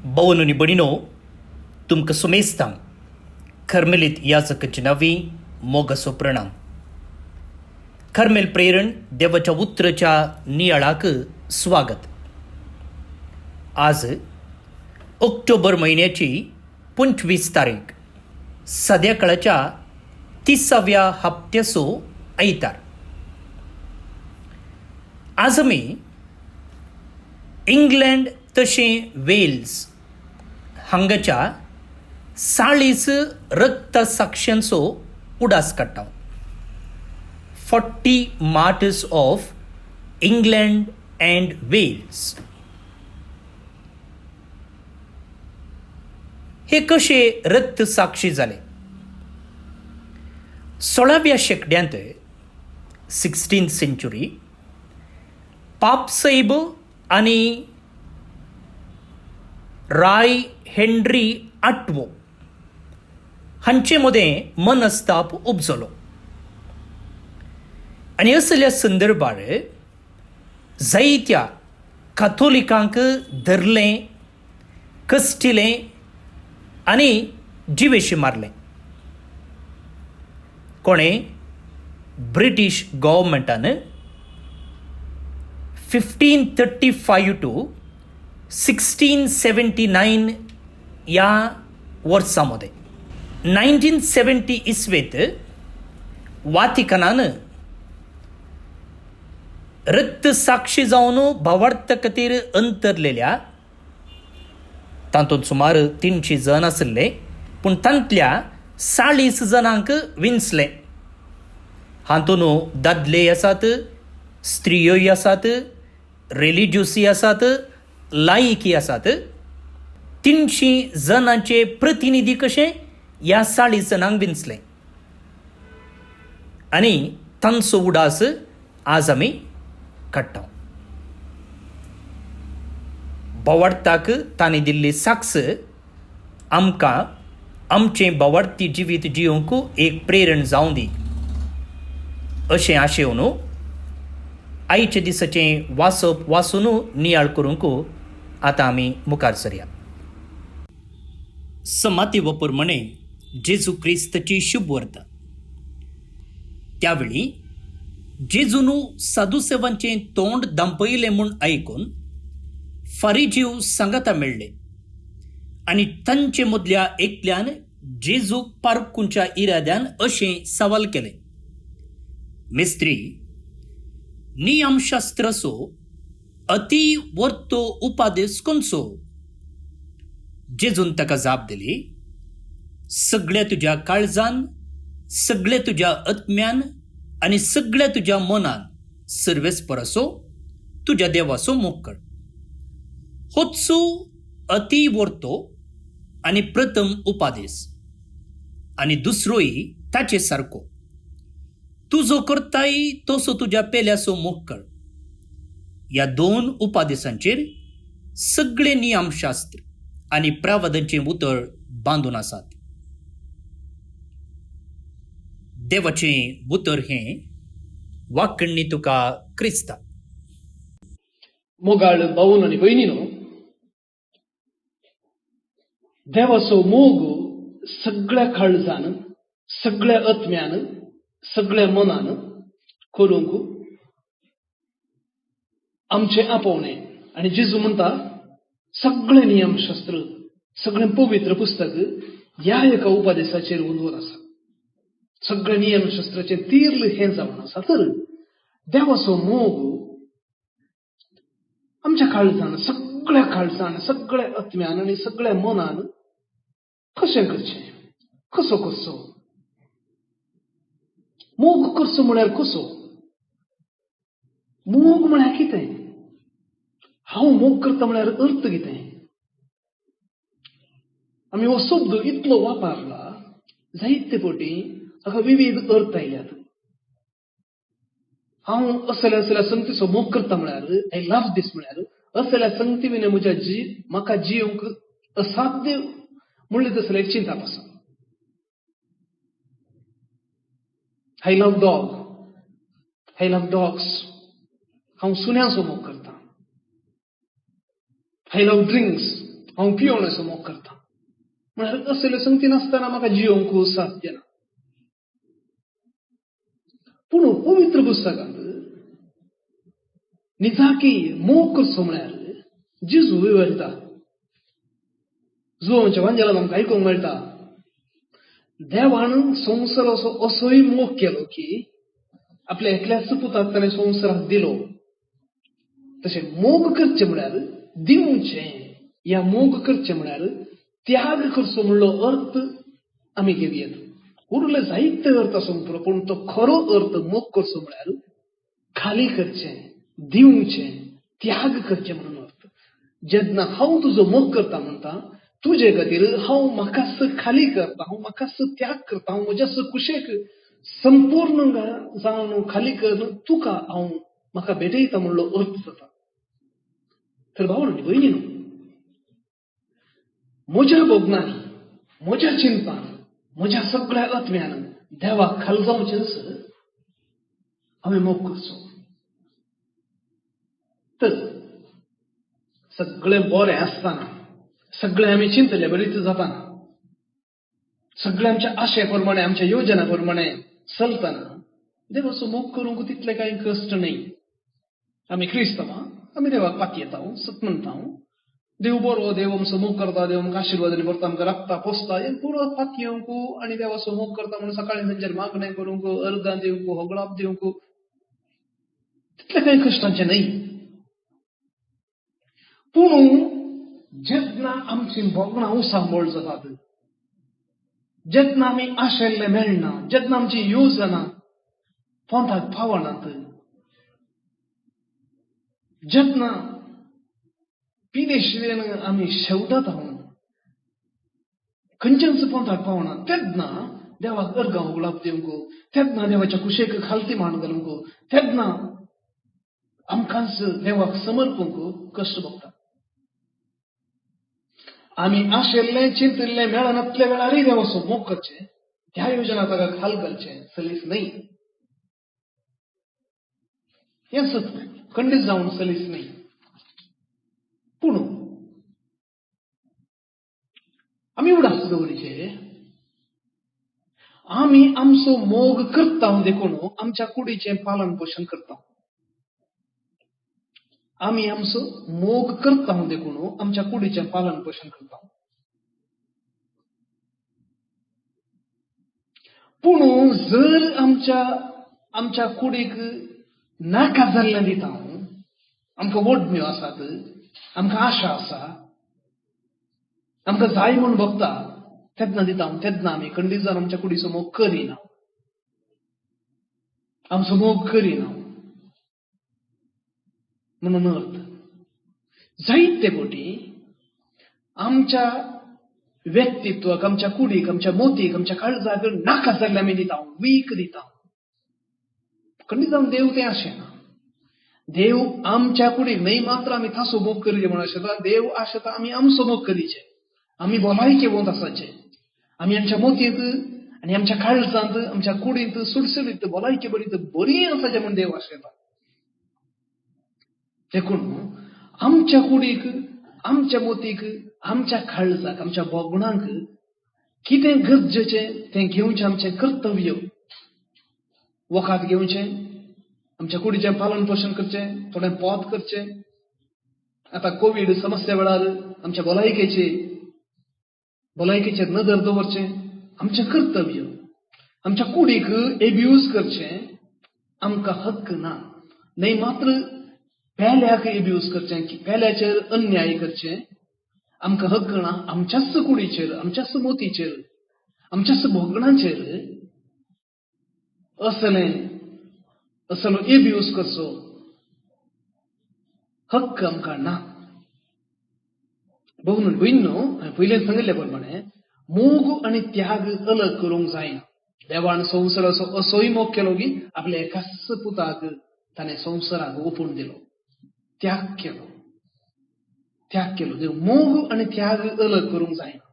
बवनुनी बडिनो तुमकां सुमेस्तांक खर्मेलीत याजकाची नावी मोगसो प्रणाम. खर्मेल प्रेरण देवाच्या उतराच्या नियाळाक स्वागत. आज ऑक्टोबर महिन्याची 25 तारीख, सद्याकाळच्या 30व्या हप्त्याचो आयतार. आज आमी इंग्लंड तशें वेल्स हांगाच्या 40 रक्त साक्षांचो उडास काडटा. 40 martyrs of England and Wales. हे कशे रक्त साक्षी जाले? 16व्या शेंकड्यांत 16th सेंचुरी पापसाहेब आणि राय हेनरी आठवो हांचे मदें मनस्ताप उपजलो आनी असल्या संदर्भार जायत्या काथोलिकांक धरलें, कस्टिलें आनी जिवेशी मारलें. कोणें? ब्रिटीश गव्हर्मेंटान 1535 to 1679 या वर्सामध्ये 1970 इसवेत वातिकनान रक्त साक्षी जावन भावार्थ खातीर अंतरलेल्या, तातूंत सुमार 300 जण आसले, पूण तांतल्या 40 जणांक विंचले. हातून दादले आसात, स्त्रियोय आसात, रिलिजियसय आसात, लायकी आसात. 300 जणांचे प्रतिनिधी कशे ह्या 40 जणांक विंचले आनी तांचो उडास आज आमी काडटा. भावार्थाक तांणी दिल्ली साक्ष आमकां आमचें भावार्थी जिवीत जियोंक एक प्रेरण जावं दी अशें आशेवन आयचे दिसाचें वाचप वाचून नियाळ करूंक आतां आमी मुखार सरया. समाती प्रमाणे जेजू क्रिस्ताची शुभ वर्ता. त्यावेळी जेजून साधुसेवांचें तोंड दांपयलें म्हूण आयकून फारिजीव सांगाता मेळ्ळे आनी तांचे मदल्या एकल्यान जेजूक पारखुंच्या इराद्यान अशें सवाल केलें: मेस्त्री, नियमशास्त्राचो अति वर्तो उपादेश खंयचो? जेजून ताका जाप दिली: सगळ्या तुज्या काळजान, सगळ्या तुज्या आत्म्यान आनी सगळ्या तुज्या मनान सर्वेस्पराचो तुज्या देवाचो मोग कर. होचो अति वर्तो आनी प्रथम उपादेश, आनी दुसरोय ताचे सारको. तू जो करताय तसो तुज्या पेल्याचो मोग कर. ह्या 2 उपादेशांचेर सगळे नियमशास्त्र आनी प्रावधानांचे उतर बांदून आसात. देवाचें उतर हें वाकण्णी तुका क्रिस्ता. मोगाळ भाऊन आनी भयणीनो, देवाचो मोग सगळ्या काळजान, सगळ्या आत्म्यान, सगळ्या मनान करूंक आमचें आपोवणें. आनी जेजू म्हणटा सगळें नियमशास्त्र, सगळें पवित्र पुस्तक ह्या एका उपादेशाचेर उंदवर आसा. सगळें नियमशास्त्राचें तीर्ल हें जावन आसा. तर देवाचो मोग आमच्या काळजान, सगळ्या काळजान, सगळ्या आत्म्यान आनी सगळ्या मनान कशें करचें, कसो करचो? मोग करचो म्हळ्यार कसो? मोग म्हळ्यार कितें? हांव मोग करता म्हळ्यार अर्थ कितें? आमी हो शब्द इतलो वापरला, जायते फावटी हाका विविध अर्थ आयल्यात. हांव असल्या संगतीचो मोग करता म्हळ्यार, आय लव्ह दीस म्हळ्यार असल्या संगती विना म्हाका जियोंक असाध्य म्हणलें तसलें एक चिंता आसा. I love dog, I love dogs. हांव सुन्यांचो मोग करता. I love drinks. हांव पियोवण्याचो मोग करता. म्हळ्यार असले संगती नासतना म्हाका जियोंक साथ देना. पूण पवित्र पुस्तकांत निजाकी मोग करचो म्हळ्यार जेजू विवरता. जुवांच्या वांजेलांत आमकां आयकूंक मेळटा, देवान संवसाराचो असोय मोग केलो की आपल्या एकल्याच पुताक ताणें संवसाराक दिलो. तशें मोग करचें म्हळ्यार दिवचें. ह्या मोग करचें म्हळ्यार त्याग करचो म्हणलो अर्थ आमी घेवयात. उरले जायते अर्थ आसूंक पुरो, पूण तो खरो अर्थ मोग करचो म्हळ्यार खाली करचें, दिवचें, त्याग करचें म्हणून अर्थ. जेन्ना हांव तुजो मोग करता म्हणटा, तुजे खातीर हांव म्हाकाच खाली करता, हांव म्हाकाच त्याग करता, हांव म्हज्याच कुशेक संपूर्ण जावन खाली करून तुका हांव म्हाका भेटयता म्हणलो अर्थ जाता. तर भाव आनी भयणीनो, म्हज्या भोगनांनी, म्हज्या चिंतान, म्हज्या सगळ्या आत्म्यान देवाक खाल जावचेंच हांवें मोग करचो. तर सगळें बरें आसतना, सगळें आमी चिंतले बरीच जाताना, सगळें आमच्या आशे प्रमाणे, आमच्या योजना प्रमाणे चलतना देवाचो मोग करूंक तितले कांय कश्ट न्ही. आमी क्रिस्तांवां, आमी देवाक पातयेता, सत म्हणटा, देव बरो, देव आमचो मोग करता, देव आमकां आशिर्वादांनी भरता, आमकां राखता, पोसता, हें पुरो पातयेवंक आनी देवाचो मोग करता म्हणून सकाळीं सांजेर मागणें करूंक, अर्गां दिवंक, होगळाप दिवंक तितले कांय कश्टांचें न्ही. पूण जेन्ना आमची भोगणां उसांबळ जातात, जेन्ना आमी आशेल्लें मेळना, जेन्ना आमची येवजना पोंताक पावनात, जेन्ना पिडेशिरेन आमी शेवटात हांव खंयचेच पोंताक पावना, तेन्ना देवाक अर्गां होगळाप दिवंक, तेन्ना देवाच्या कुशेक खालती मान घालूंक, तेन्ना आमकांच देवाक समर्पूंक कश्ट भोगता. आमी आशेल्लें चिंतिल्लें मेळनातल्या वेळारय देवाचो मोग करचें, त्या योजना ताका खाल घालचें सलीस न्ही. हें सत्य, खंडीत जावन सलीस न्ही. पूण आमी उडास दवरचें, आमी आमचो मोग करता देखून आमच्या कुडीचें पालन पोशण करता. आमी आमचो मोग करता देखून आमच्या कुडीचें पालन पोशण करता. पूण जर आमच्या कुडीक नाका जाल्लें दिता, आमकां वडण्यो आसात, आमकां आशा आसा, आमकां जाय म्हूण भोगता, तेन्ना दिता, तेन्ना आमी खंडीत जावन आमच्या कुडीचो मोग करिना, आमचो मोग करिना म्हणून अर्थ. जायते फावटी आमच्या व्यक्तित्वाक, आमच्या कुडीक, आमच्या मोतीक, आमच्या काळजाक नाका जाल्लें आमी दिता, वीक दिता. खंडीत जावन देव तें आशेना. देव आमच्या कुडीक न्ही मात्र आमी ताचो मोग करचें म्हणून आशेता. देव आशेता आमी आमचो मोग करीचे, आमी भलायकेवंत आसाचे, आमी आमच्या मोतींत आनी आमच्या काळजांत, आमच्या कुडींत सुडसुडीत भलायके बरीत बरी आसाचे म्हणून देव आशेता. देखून आमच्या कुडीक, आमच्या मोतीक, आमच्या काळजाक, आमच्या भोगणांक कितें गरजेचें तें घेवचें आमचें कर्तव्य. वखाद घेवचें, आमच्या कुडीचें पालन पोशण करचें, थोडें पोत करचें. आतां कोविड समस्या वेळार आमच्या भलायकेचेर नदर दवरचें आमचें कर्तव्य. आमच्या कुडीक एब्यूज करचें आमकां हक्क ना. न्ही मात्र पेल्याक एब्यूज करचें, पेल्याचेर अन्याय करचें आमकां हक्क ना. आमच्याच कुडीचेर, आमच्याच मोतीचेर, आमच्याच भोगणांचेर असलो एब्यूज करचो हक्क आमकां ना. बघून भयणीनो, हांवें पयलींच सांगिल्ले प्रमाणे मोग आनी त्याग अलग करूंक जायना. देवान संवसाराचो असोय मोग केलो की आपल्या एकाच पुताक ताणें संवसाराक ओपून दिलो, त्याग केलो. देव मोग आनी त्याग अलग करूंक जायना.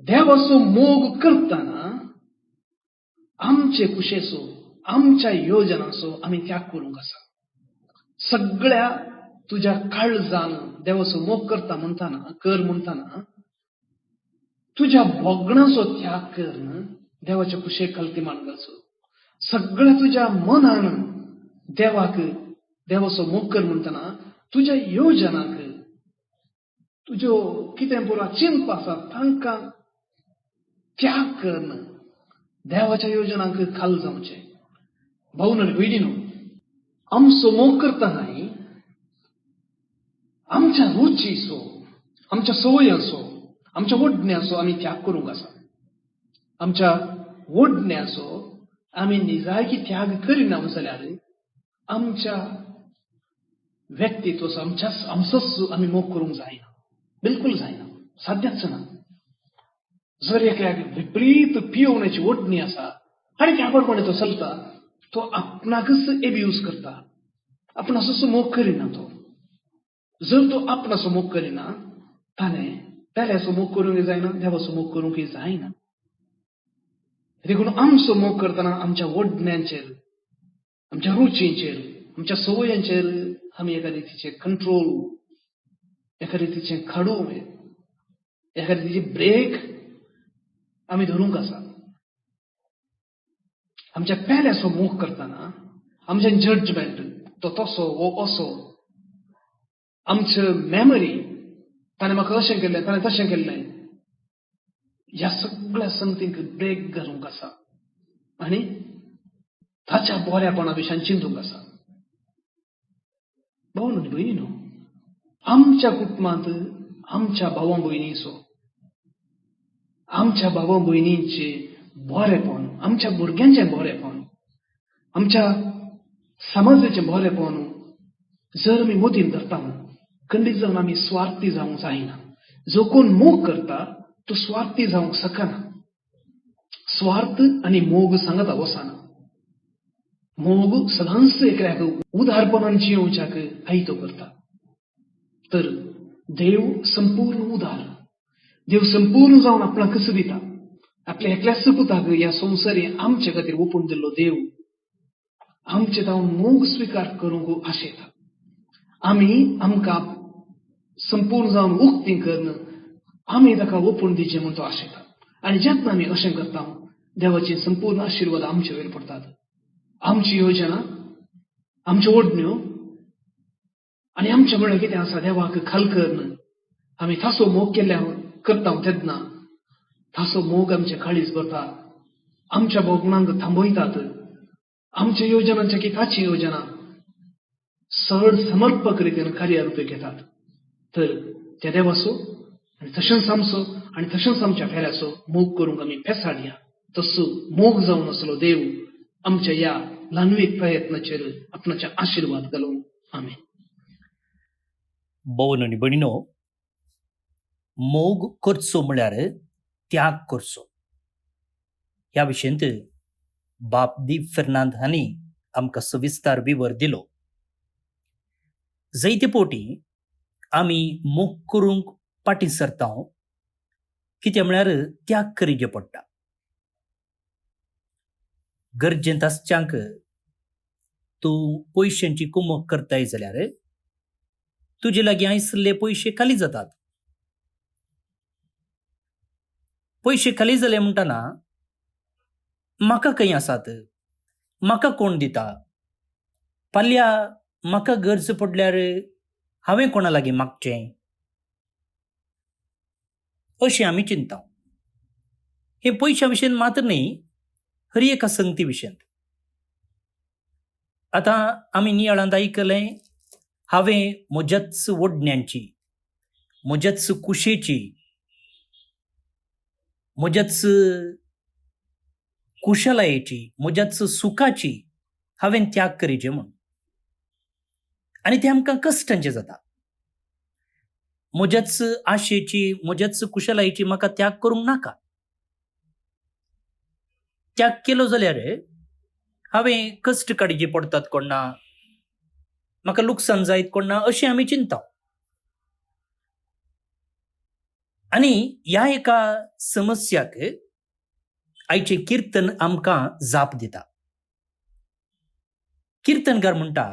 देवाचो मोग करतना आमचे कुशेचो, आमच्या योजनाचो आमी त्याग करूंक आसा. सगळ्या तुझ्या काळजान देवाचो मोग करता म्हणताना तुझ्या भोगणाचो त्याग करण देवाच्या कुशेक खालती मानगाचो. सगळ्या तुझ्या मनान देवाचो मोग कर म्हणताना तुझ्या योजनाक तुज्यो कितें पुरो चिंत आसा तांकां त्याग करण देवाच्या योजनांक खाल जावचें. भाऊन आनी भयणीनो, आमचो मोग करतानाय आमच्या रुचीचो, आमच्या सवयांचो, आमच्या ओडण्याचो आमी त्याग करूंक आसा. आमच्या ओडण्याचो आमी निजायकी त्याग करिना जाल्यार आमच्या व्यक्तित्वाचो आमचोच आमी मोग करूंक जायना. बिलकुल जायना, साध्यच ना. जर एकल्याक विपरीत पियेवण्याची ओडणी आसा आनी त्या प्रमाणे तो चलता, तो आपणाकच एब्यूज करता, आपणाचो मोग करिना. तो जर तो आपणाचो मोग करिना ताणें पेल्याचो मोग करूंक जायना, देवाचो मोग करूंक जायना. देखून आमचो मोग करतना आमच्या ओडण्यांचेर, आमच्या रुचींचेर, आमच्या सवयांचेर आमी एका रितीचे कंट्रोल, एका रितीचे खाडू, एका रितीची ब्रेक आमी धरूंक आसा. आमच्या पेल्याचो मोग करताना आमचें जजमेंट तो तसो वो असो, आमचे मेमरी ताणें म्हाका अशें केल्लें, ताणें तशें केल्लें, ह्या सगळ्या संगतींक ब्रेक घालूंक आसा आनी ताच्या बऱ्यापणा विशयान चिंतूंक आसा. भाऊन आनी भयणीनो, आमच्या कुटुंबांत आमच्या भावां भयणीचो, आमच्या भावां भयणींचे बरेपण, आमच्या भुरग्यांचें बरेपण, आमच्या समाजाचें बरेपण जर आमी मोदीन धरता, खंडीत जावन आमी स्वार्थी जावंक जायना. जो कोण मोग करता तो स्वार्थी जावंक शकना. स्वार्थ आनी मोग सांगता वचना. मोग सदांच एकल्याक उदारपणान जियोवच्याक हायतो करता. तर देव संपूर्ण उदार, देव संपूर्ण जावन आपणाक कसो दिता. आपल्या एकल्याच पुताक ह्या संवसारी आमचे खातीर ओपून दिल्लो देव आमचे जावन मोग स्वीकार करूंक आशेता. आमकां संपूर्ण जावन उक्ती करण आमी ताका ओपून दिवचें म्हूण तो आशेता. आनी जेन्ना आमी अशें करता देवाचे संपूर्ण आशिर्वाद आमचे वयर पडटात. आमची योजना, आमच्यो ओडण्यो आनी आमच्या म्हळ्यार कितें आसा देवाक खाल करण आमी ताचो मोग केल्ल्या करता तेन्ना ताचो मोग आमचे काळीज भरता. आमच्या भोगणांक थांबयतात. आमच्या योजनांच्या ताची योजना सड समर्पक रितीन कार्यारूपे घेतात. तर त्या देवाचो आनी तशेंच आमचो आनी तशेंच आमच्या फेऱ्याचो मोग करूंक आमी फेसाडया. तसो मोग जावन असलो देव आमच्या ह्या ल्हानवीक प्रयत्नाचेर आपणाचे आशिर्वाद घालूं. आमेन. भाऊन आनी भयणीनो, मोग करचो म्हळ्यार त्याग करचो. ह्या विशयंत बाब दी फेर्नांद हांणी आमकां सविस्तार विवर दिलो. जायते फावटी आमी मोग करूंक फाटीं सरता, कितें म्हळ्यार त्याग करचें पडटा. गरजेंत आसच्यांक तूं पयशांची कुमक करताय जाल्यार तुजे लागीं आयसल्ले पयशे खाली जातात. पयशे खाली जाले म्हणटना म्हाका खंय आसात, म्हाका कोण दिता, फाल्यां म्हाका गरज पडल्यार हांवें कोणा लागीं मागचें, अशें आमी चिंता. हे पयशा विशयन मात्र न्ही, हर एका संगती विशयन. आतां आमी नियाळांत आयकलें, हांवें म्हज्याच ओडण्यांची, म्हज्याच कुशेची, म्हज्याच कुशलायेची, म्हज्याच सुखाची हांवें त्याग करचें म्हूण. आनी तें आमकां कश्टांचें जाता. म्हज्याच आशेची, म्हज्याच कुशलायेची म्हाका त्याग करूंक नाका. त्याग केलो जाल्यार हांवें कश्ट काडचे पडटात कोण ना, म्हाका लुकसाण जायत कोण ना, अशें आमी चिंता. आनी ह्या एका समस्याक आयचें किर्तन आमकां जाप दिता. किर्तनकार म्हणटा,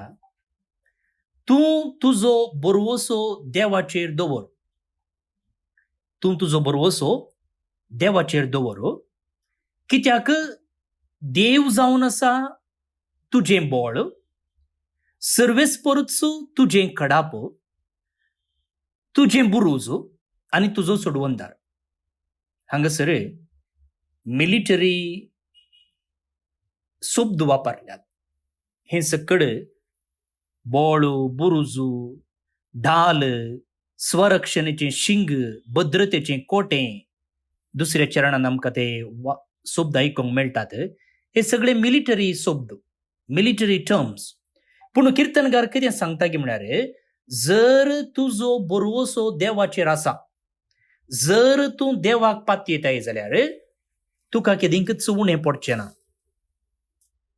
तूं तुजो बरवसो देवाचेर दवर. तूं तुजो बरवसो देवाचेर दवर, कित्याक देव जावन आसा तुजें बोळ, सर्वेस्परच तुजें कडाप, तुजें बुरूज आनी तुजो सोडवंदार. हांगासर मिलिटरी शब्द वापरल्यात. हे सकड बोळ, बुरूज, ढाल, स्वरक्षणेचें शिंग, भद्रतेचें कोटें, दुसऱ्या चरणान आमकां ते शब्द आयकूंक मेळटात. हे सगळे मिलिटरी शब्द, मिलिटरी टर्म्स. पूण किर्तनकार कितें सांगता की म्हळ्यार, जर तुजो बरवसो देवाचेर आसा, जर तूं देवाक पातयेताय जाल्यार तुका केदींकच उणें पडचें ना.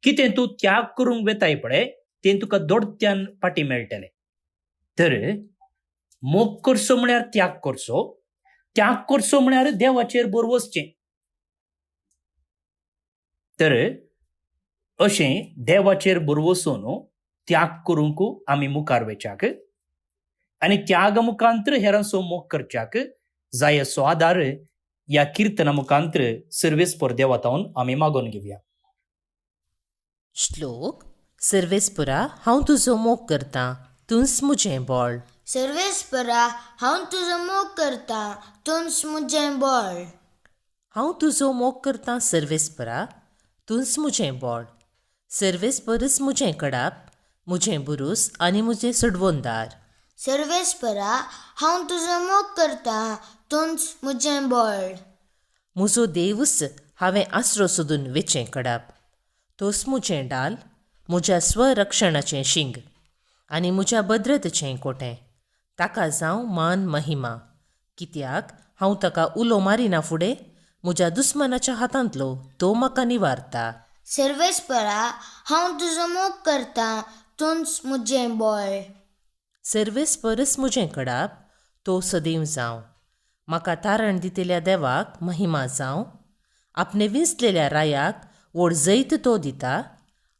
कितें तूं त्याग करूंक वेताय पळय तें तुका दोडत्यान पाटी मेळटलें. तर मोग करचो म्हळ्यार त्याग करचो, त्याग करचो म्हळ्यार देवाचेर बरवसचें. तर अशें देवाचेर बरवसून त्याग करूंक आमी मुखार वचच्याक आनी त्याग मुखांतर हेरांचो मोग करच्याक जाय असो आदार ह्या किर्तना मुखांतर सर्वेस्पर देवातावन आमी मागून घेवया. श्लोक. सर्वेस्परा हांव तुजो मोग करतां, तूंच म्हजें बोळ. सर्वेस्परा हांव तुजो मोग करतां, तूंच म्हजें बोळ. हांव तुजो मोग करतां सर्वेस्परा, तूंच म्हजें बोळ. सर्वेस्परच म्हजें कडाप, म्हजें बुरूस आनी म्हजें सोडवंदार. सर्वेस्परा हांव तुजो मोग करतां, तूंच म्हजें बोळ. म्हजो देवच हांवें आसरो सोदून वेचें कडाप. तोच म्हजें ढाल, म्हज्या स्वरक्षणाचें शिंग आनी म्हज्या भद्रतेचें कोटें. ताका जावं मान महिमा, कित्याक हांव ताका उलो मारिना फुडें म्हज्या दुस्मनाच्या हातांतलो तो म्हाका निवारता. सर्वेस्परा हांव तुजो मोग करतां, तूंच म्हजें बोळ. सर्वेस्परच म्हजें कडाप, तो सदैव जावं. म्हाका तारण दितल्या देवाक महिमा जावं. आपणे विंचलेल्या रायाक व्हड जैत तो दिता,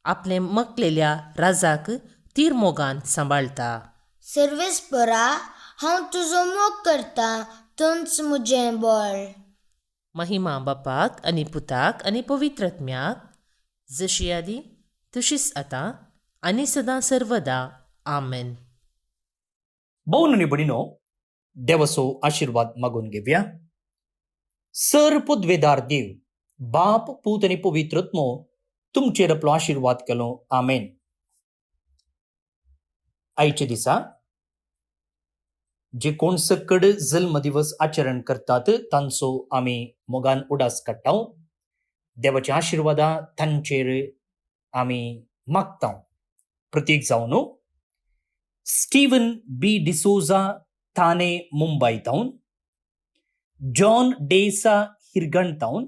आपले मकलेल्या राजाक तीर मोगान सांबाळटा. सर्वेस्परा हांव तुजो मोग करतां, तूंच म्हजें बोळ. महिमा बापाक आनी पुताक आनी पवित्रात्म्याक, जशी आदी तशीच आतां आनी सदां सर्वदा. आमेन. भोवन आनी भणीनो, देवाचो आशिर्वाद मागून घेवया. सर्वपदवेदार देव, बाप, पूत आनी पवित्रात्मो तुमचेर आपलो आशिर्वाद केलो. आमेन. आयच्या दिसा जे कोण सकड जल्म दिवस आचरण करतात तांचो आमी मोगान उडास काडटा. देवाच्या आशिर्वादा तांचेर आमी मागता. प्रतीक जावन स्टीवन बी डिसोजा, थाने, मुंबय तावन. जॉन डेसा, हिरगण तावन.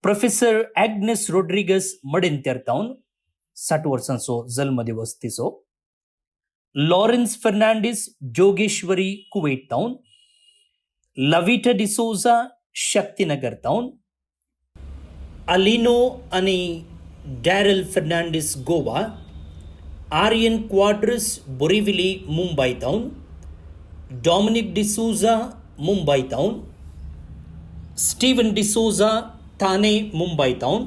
प्रोफेसर ॲग्नेस रोड्रिगस, मडेंतेर तावन 60 वर्सांचो जल्म दिवस तिचो. लॉरेन्स फर्नांडीस, जोगेश्वरी, कुवेट तावन. लविटा डिसोजा, शक्तिनगर तावन. अलिनो आनी डॅरल फर्नांडीस, गोवा. आर्यन क्वाड्रस, बोरिविली, मुंबय तावन. डॉमिनिक डिसोजा, मुंबय तावन. स्टीवन डिसोजा, थाने, मुंबय तावन.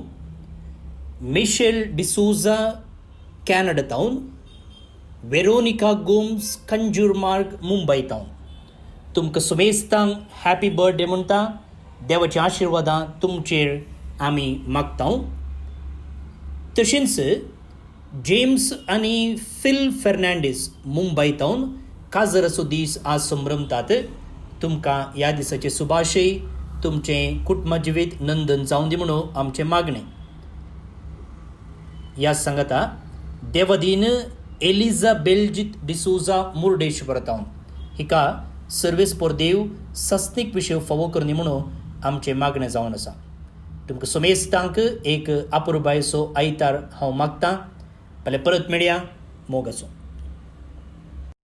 मिशेल डिसोजा, कॅनडा तावन. वेरोनिका गोम्स, कंजूर मार्ग, मुंबय तावन. तुमकां सुमेस्तांक हॅपी बर्थडे म्हणटा. देवाच्या आशिर्वादां तुमचेर आमी मागता. तशेंच जेम्स आनी फिल फर्नांडीस, मुंबय तावन काजराचो दीस आज संभ्रमतात. तुमकां ह्या दिसाचे सुभाशय, तुमचें कुटुंब जिवीत नंदन जावं दी म्हणून आमचें मागणें. ह्या सांगाता देवादीन एलिझा बेल्जित डिसोजा, मुर्डेश्वर तावन. हिका सर्वेस्पर देव सस्तीक विशय फावो करनी म्हणून आमचें मागणें जावन आसा. तुमकां सुमेस्तांक एक अपुरबायसो आयतार हांव मागतां. फाल्यां परत मेळया. मोग आसूं.